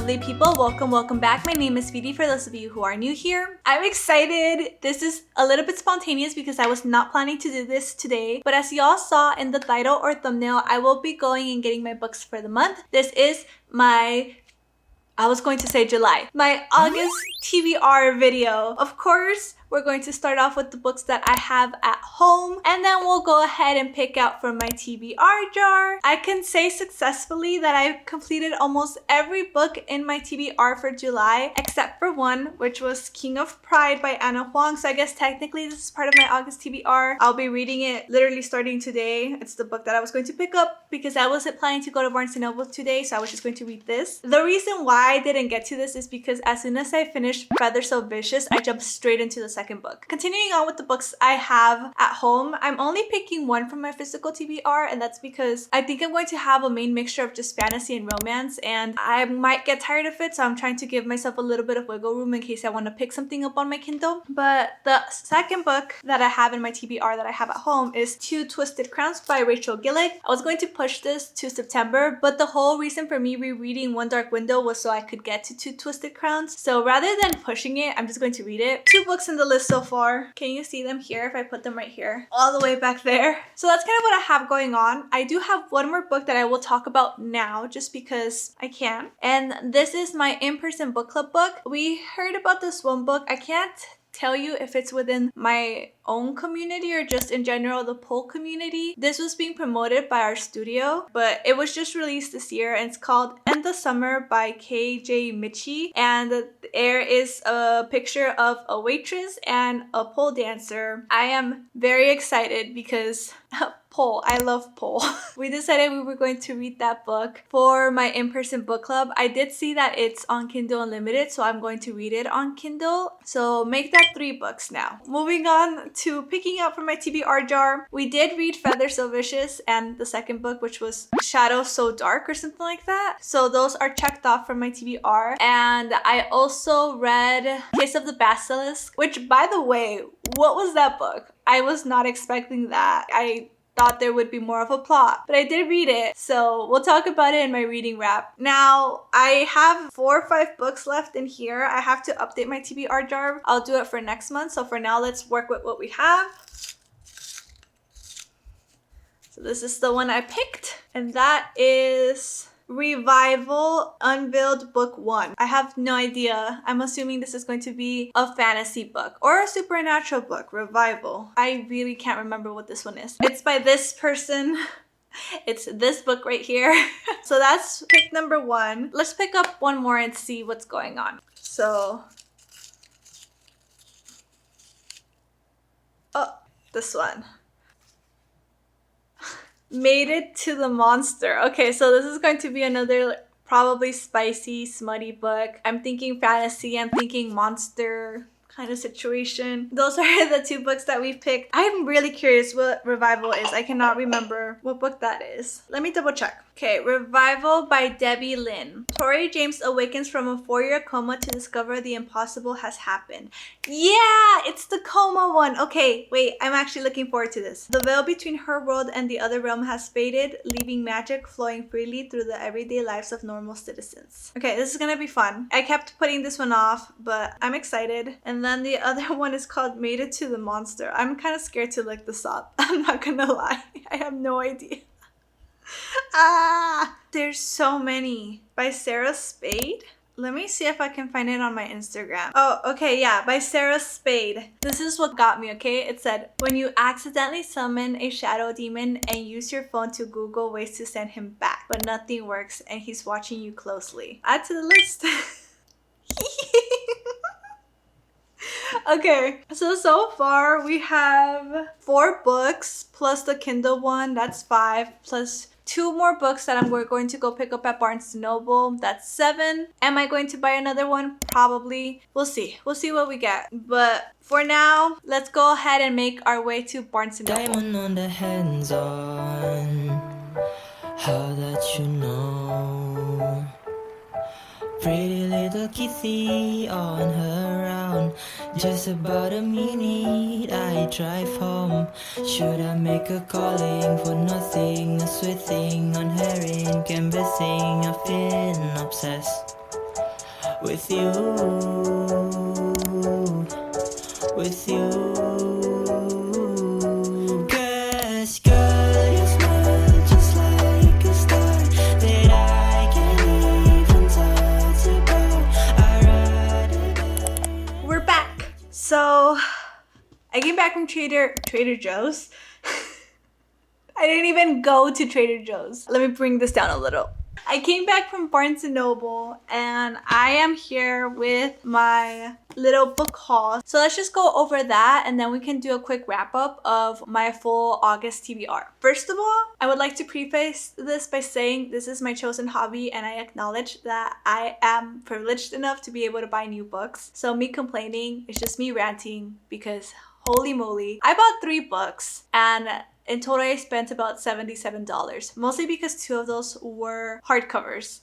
lovely people, welcome back. My name is Viry for those of you who are new here. I'm excited. This is a little bit spontaneous because I was not planning to do this today, but as y'all saw in the title or thumbnail, I will be going and getting my books for the month. This is my July. My August TBR video. Of course, we're going to start off with the books that I have at home, and then we'll go ahead and pick out from my TBR jar. I can say successfully that I've completed almost every book in my TBR for July, except for one, which was King of Pride by Anna Huang. So I guess technically this is part of my August TBR. I'll be reading it literally starting today. It's the book that I was going to pick up because I wasn't planning to go to Barnes & Noble today, so I was just going to read this. The reason why I didn't get to this is because as soon as I finished Feather So Vicious, I jumped straight into the second book. Continuing on with the books I have at home, I'm only picking one from my physical TBR, and that's because I think I'm going to have a main mixture of just fantasy and romance, and I might get tired of it, so I'm trying to give myself a little bit of wiggle room in case I want to pick something up on my Kindle. But the second book that I have in my TBR that I have at home is Two Twisted Crowns by Rachel Gillick. I was going to push this to September, but the whole reason for me rereading One Dark Window was so I could get to Two Twisted Crowns. So rather than pushing it, I'm just going to read it. 2 books in the list so far. Can you see them here if I put them right here? All the way back there. So that's kind of what I have going on. I do have one more book that I will talk about now just because I can. And this is my in-person book club book. We heard about this one book. I can't tell you if it's within my own community or just in general the pole community. This was being promoted by our studio, but it was just released this year, and it's called End the Summer by KJ Michi, and there is a picture of a waitress and a pole dancer. I am very excited because pole. I love pole. We decided we were going to read that book for my in-person book club. I did see that it's on Kindle Unlimited, so I'm going to read it on Kindle. So make that 3 books now. Moving on to picking out from my TBR jar. We did read Feather So Vicious and the second book, which was Shadow So Dark or something like that. So those are checked off from my TBR. And I also read Kiss of the Basilisk, which, by the way, what was that book? I was not expecting that. I thought there would be more of a plot, but I did read it, so we'll talk about it in my reading wrap. Now, I have 4 or 5 books left in here. I have to update my TBR jar. I'll do it for next month, so for now, let's work with what we have. So this is the one I picked, and that is Revival Unveiled Book 1. I have no idea. I'm assuming this is going to be a fantasy book or a supernatural book. Revival. I really can't remember what this one is. It's by this person. It's this book right here. So that's pick number 1. Let's pick up one more and see what's going on. So, oh, this one. Mated to the Monster. Okay, so this is going to be another probably spicy, smutty book. I'm thinking fantasy, I'm thinking monster kind of situation. Those are the 2 books that we've picked. I'm really curious what Revival is. I cannot remember what book that is. Let me double check. Okay, Revival by Debbie Lynn. Tori James awakens from a 4-year coma to discover the impossible has happened. Yeah, it's the coma one. Okay, wait, I'm actually looking forward to this. The veil between her world and the other realm has faded, leaving magic flowing freely through the everyday lives of normal citizens. Okay, this is gonna be fun. I kept putting this one off, but I'm excited. And then the other one is called Mated to the Monster. I'm kind of scared to look this up. I'm not gonna lie. I have no idea. There's so many. By Sarah Spade. Let me see if I can find it on my Instagram. Oh, okay, yeah, by Sarah Spade. This is what got me, okay? It said, when you accidentally summon a shadow demon and use your phone to Google ways to send him back, but nothing works and he's watching you closely. Add to the list. Okay, so far we have 4 books plus the Kindle one, that's 5, plus 2 more books that we're going to go pick up at Barnes & Noble. That's 7. Am I going to buy another one? Probably. We'll see. We'll see what we get. But for now, let's go ahead and make our way to Barnes & Noble. Diamond on the hands on, how that you know. Pretty little kitty on her round. Just about a minute I drive home. Should I make a calling for nothing? A sweet thing on herring canvassing. I've been obsessed. with you, with you. 'Cause girl, you smile just like a star that I can't even touch about. I'd rather. We're back. So I came back from Trader Joe's. I didn't even go to Trader Joe's. Let me bring this down a little. I came back from Barnes & Noble and I am here with my little book haul. So let's just go over that and then we can do a quick wrap up of my full August TBR. First of all, I would like to preface this by saying this is my chosen hobby and I acknowledge that I am privileged enough to be able to buy new books. So me complaining is just me ranting because holy moly. I bought 3 books and in total, I spent about $77, mostly because 2 of those were hardcovers.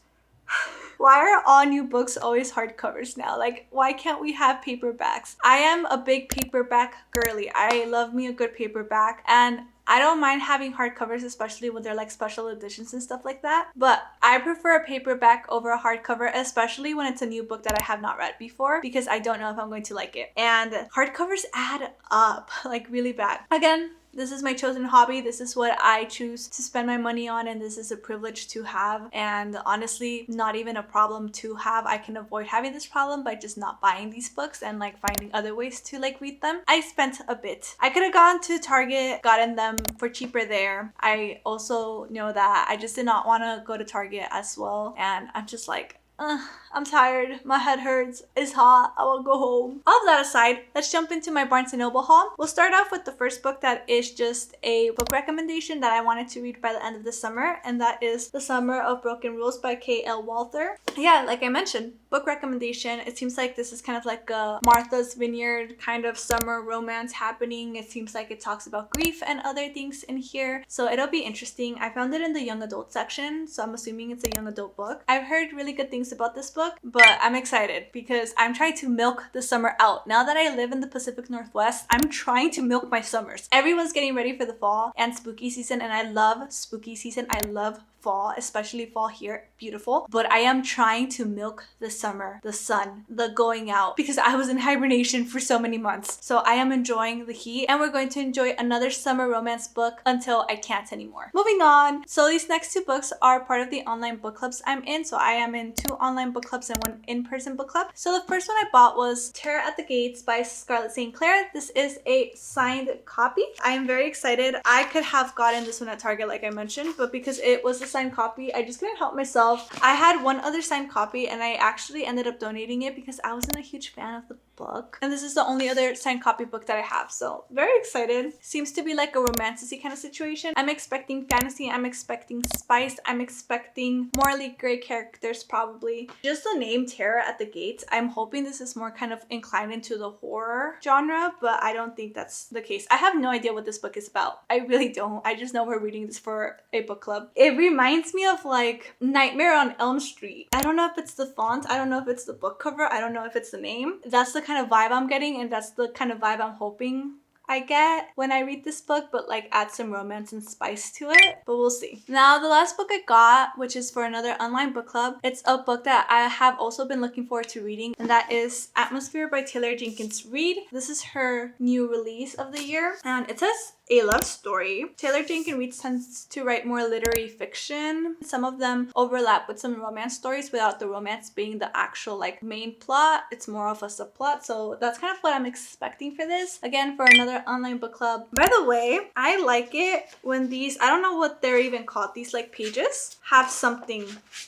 Why are all new books always hardcovers now? Like, why can't we have paperbacks? I am a big paperback girly. I love me a good paperback, and I don't mind having hardcovers, especially when they're like special editions and stuff like that. But I prefer a paperback over a hardcover, especially when it's a new book that I have not read before, because I don't know if I'm going to like it. And hardcovers add up, like really bad. Again, this is my chosen hobby. This is what I choose to spend my money on, and this is a privilege to have, and honestly not even a problem to have. I can avoid having this problem by just not buying these books and like finding other ways to like read them. I spent a bit. I could have gone to Target, gotten them for cheaper there. I also know that I just did not want to go to Target as well, and I'm just like, I'm tired, my head hurts, it's hot, I will go home. All of that aside, let's jump into my Barnes & Noble haul. We'll start off with the first book that is just a book recommendation that I wanted to read by the end of the summer, and that is The Summer of Broken Rules by K.L. Walther. Yeah, like I mentioned, book recommendation. It seems like this is kind of like a Martha's Vineyard kind of summer romance happening. It seems like it talks about grief and other things in here, so it'll be interesting. I found it in the young adult section, so I'm assuming it's a young adult book. I've heard really good things about this book, but I'm excited because I'm trying to milk the summer out. Now that I live in the Pacific Northwest, I'm trying to milk my summers. Everyone's getting ready for the fall and spooky season, and I love spooky season. I love fall, especially fall here, beautiful. But I am trying to milk the summer, the sun, the going out, because I was in hibernation for so many months. So I am enjoying the heat, and we're going to enjoy another summer romance book until I can't anymore. Moving on. So these next 2 books are part of the online book clubs I'm in. So I am in 2 online book clubs and 1 in-person book club. So the first one I bought was Terror at the Gates by Scarlett St. Clair. This is a signed copy. I am very excited. I could have gotten this one at Target like I mentioned, but because it was a signed copy, I just couldn't help myself. I had 1 other signed copy and I actually ended up donating it because I wasn't a huge fan of the book, and this is the only other signed copy book that I have, so very excited. Seems to be like a romantic kind of situation. I'm expecting fantasy, I'm expecting spice, I'm expecting morally gray characters probably. Just the name Terror at the Gates, I'm hoping this is more kind of inclined into the horror genre, but I don't think that's the case. I have no idea what this book is about. I really don't. I just know we're reading this for a book club. It reminds me of like Nightmare on Elm Street. I don't know if it's the font, I don't know if it's the book cover, I don't know if it's the name. That's the kind of vibe I'm getting, and that's the kind of vibe I'm hoping I get when I read this book, but like add some romance and spice to it, but we'll see. Now the last book I got, which is for another online book club, it's a book that I have also been looking forward to reading, and that is Atmosphere by Taylor Jenkins Reid. This is her new release of the year, and it says a love story. Taylor Jenkins Reid tends to write more literary fiction. Some of them overlap with some romance stories without the romance being the actual like main plot. It's more of a subplot, so that's kind of what I'm expecting for this. Again, for another online book club. By the way, I like it when these, I don't know what they're even called, these like pages have something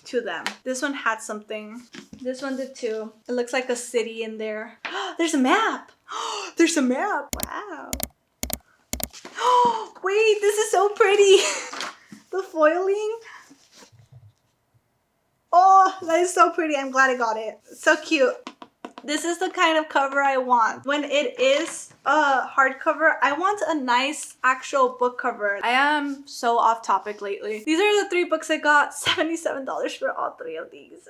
to them. This one had something. This one did too. It looks like a city in there. There's a map. There's a map. Wow. Wait, this is so pretty. The foiling. Oh, that is so pretty. I'm glad I got it. So cute. This is the kind of cover I want. When it is a hardcover, I want a nice actual book cover. I am so off topic lately. These are the 3 books I got. $77 for all 3 of these.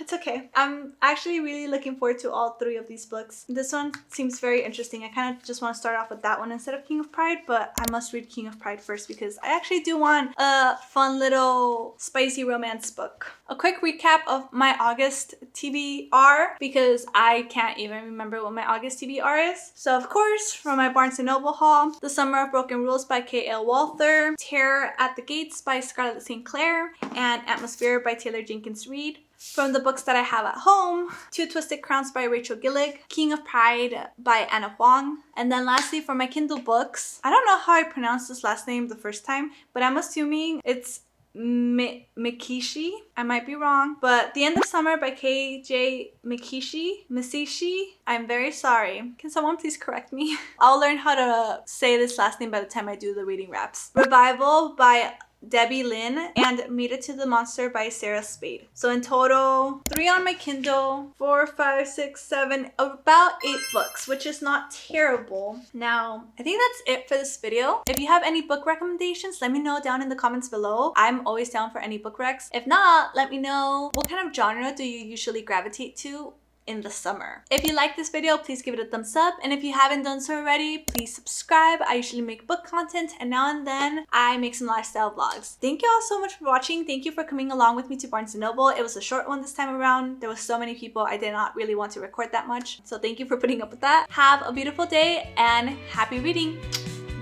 It's okay. I'm actually really looking forward to all 3 of these books. This one seems very interesting. I kind of just want to start off with that one instead of King of Pride, but I must read King of Pride first because I actually do want a fun little spicy romance book. A quick recap of my August TBR because I can't even remember what my August TBR is. So of course, from my Barnes & Noble haul, The Summer of Broken Rules by K.L. Walther, Terror at the Gates by Scarlett St. Clair, and Atmosphere by Taylor Jenkins Reid. From the books that I have at home, Two Twisted Crowns by Rachel Gillig, King of Pride by Anna Huang, and then lastly for my Kindle books, I don't know how I pronounced this last name the first time, but I'm assuming it's Mikishi. I might be wrong, but The End of Summer by K.J. Mikishi. I'm very sorry. Can someone please correct me? I'll learn how to say this last name by the time I do the reading wraps. Revival by Debbie Lynn, and Meet It to the Monster by Sarah Spade. So in total, 3 on my Kindle, 4, 5, 6, 7, about 8 books, which is not terrible. Now, I think that's it for this video. If you have any book recommendations, let me know down in the comments below. I'm always down for any book recs. If not, let me know what kind of genre do you usually gravitate to in the summer. If you like this video, please give it a thumbs up, and if you haven't done so already, please subscribe. I usually make book content, and now and then I make some lifestyle vlogs. Thank you all so much for watching. Thank you for coming along with me to Barnes & Noble. It was a short one this time around. There was so many people, I did not really want to record that much, so thank you for putting up with that. Have a beautiful day and happy reading.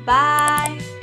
Bye!